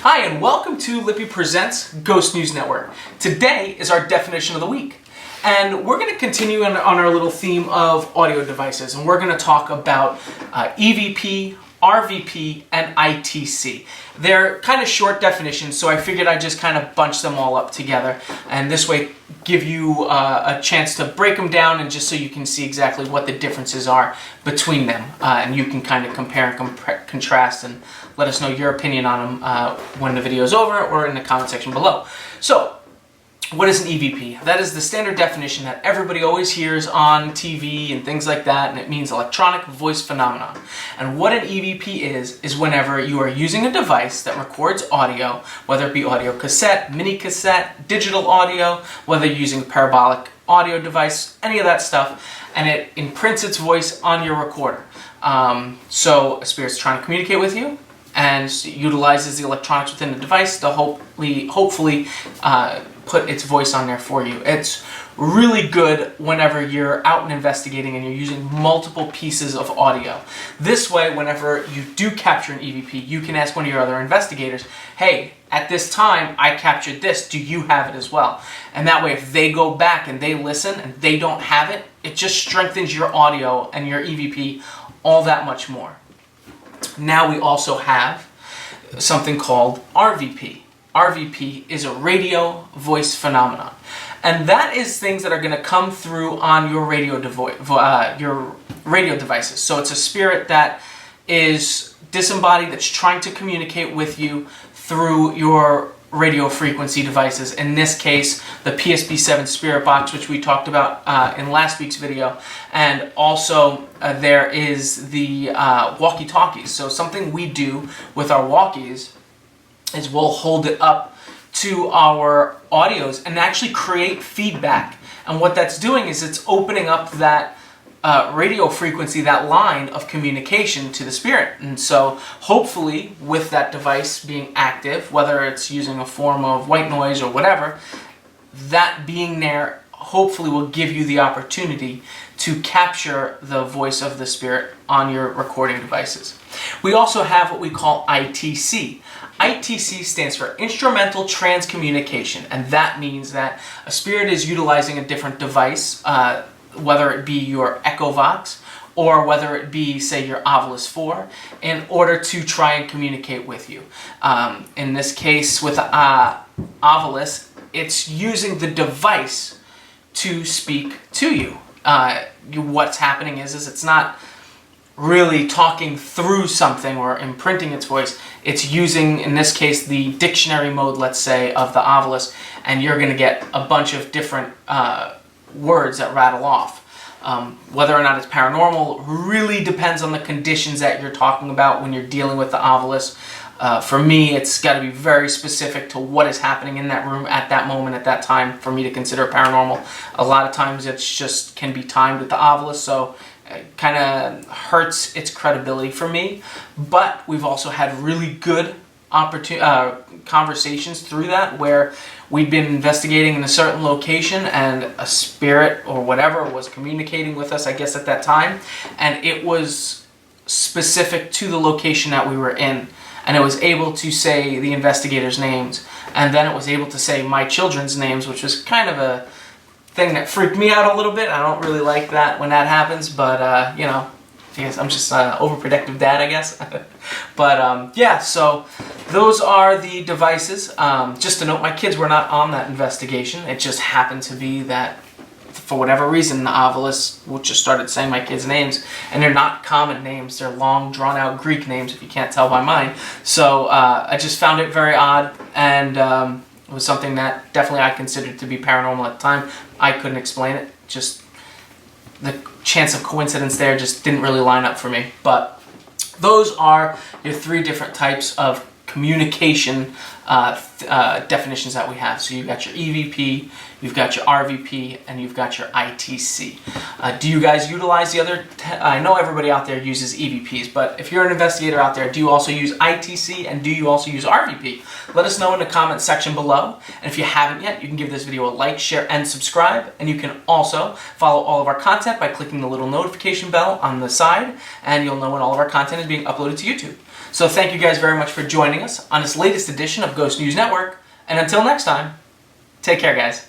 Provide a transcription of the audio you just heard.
Hi, and welcome to Lippy Presents Ghost News Network. Today is our definition of the week. And we're going to continue on our little theme of audio devices. And we're going to talk about EVP, RVP, and ITC. They're kind of short definitions, so I figured I'd just kind of bunch them all up together. And this way give you a chance to break them down and just so you can see exactly what the differences are between them. And you can kind of compare and contrast and let us know your opinion on them when the video is over or in the comment section below. So, what is an EVP? That is the standard definition that everybody always hears on TV and things like that, and it means electronic voice phenomenon. And what an EVP is whenever you are using a device that records audio, whether it be audio cassette, mini cassette, digital audio, whether you're using a parabolic audio device, any of that stuff, and it imprints its voice on your recorder. So a spirit's trying to communicate with you and utilizes the electronics within the device to hopefully put its voice on there for you. It's really good whenever you're out and investigating and you're using multiple pieces of audio. This way, whenever you do capture an EVP, you can ask one of your other investigators, hey, at this time I captured this, do you have it as well? And that way, if they go back and they listen and they don't have it, it just strengthens your audio and your EVP all that much more. Now we also have something called RVP. RVP is a radio voice phenomenon. And that is things that are going to come through on your radio devices. So it's a spirit that is disembodied, that's trying to communicate with you through your radio frequency devices. In this case, the PSP7 spirit box, which we talked about in last week's video. And also there is the walkie-talkies. So something we do with our walkies is we'll hold it up to our audios and actually create feedback. And what that's doing is it's opening up that radio frequency, that line of communication to the spirit. And so hopefully with that device being active, whether it's using a form of white noise or whatever, that being there hopefully will give you the opportunity to capture the voice of the spirit on your recording devices. We also have what we call ITC. ITC stands for Instrumental Transcommunication, and that means that a spirit is utilizing a different device, whether it be your Echovox or whether it be, say, your Ovilus 4, in order to try and communicate with you. In this case, with Ovilus, it's using the device to speak to you. What's happening is it's not really talking through something or imprinting its voice. It's using, in this case, the dictionary mode, let's say, of the Ovilus, and you're going to get a bunch of different words that rattle off. Whether or not it's paranormal really depends on the conditions that you're talking about when you're dealing with the Ovilus. For me, it's got to be very specific to what is happening in that room at that moment, at that time, for me to consider paranormal. A lot of times it's just can be timed with the Ovilus, so it kind of hurts its credibility for me. But we've also had really good conversations through that where we'd been investigating in a certain location and a spirit or whatever was communicating with us, I guess, at that time, and it was specific to the location that we were in. And it was able to say the investigators' names, and then it was able to say my children's names, which was kind of a thing that freaked me out a little bit. I don't really like that when that happens, but you know, I guess I'm just an overprotective dad, I guess. But yeah, so those are the devices. Just to note, my kids were not on that investigation. It just happened to be that for whatever reason, the Ovilus just started saying my kids' names, and they're not common names. They're long, drawn-out Greek names, if you can't tell by mine. So I just found it very odd, and it was something that definitely I considered to be paranormal at the time. I couldn't explain it. Just the chance of coincidence there just didn't really line up for me. But those are your three different types of communication definitions that we have. So you've got your EVP, you've got your RVP, and you've got your ITC. Do you guys utilize the other? I know everybody out there uses EVPs, but if you're an investigator out there, do you also use ITC and do you also use RVP? Let us know in the comment section below. And if you haven't yet, you can give this video a like, share, and subscribe. And you can also follow all of our content by clicking the little notification bell on the side, and you'll know when all of our content is being uploaded to YouTube. So thank you guys very much for joining us on this latest edition of Ghost News Network. And until next time, take care, guys.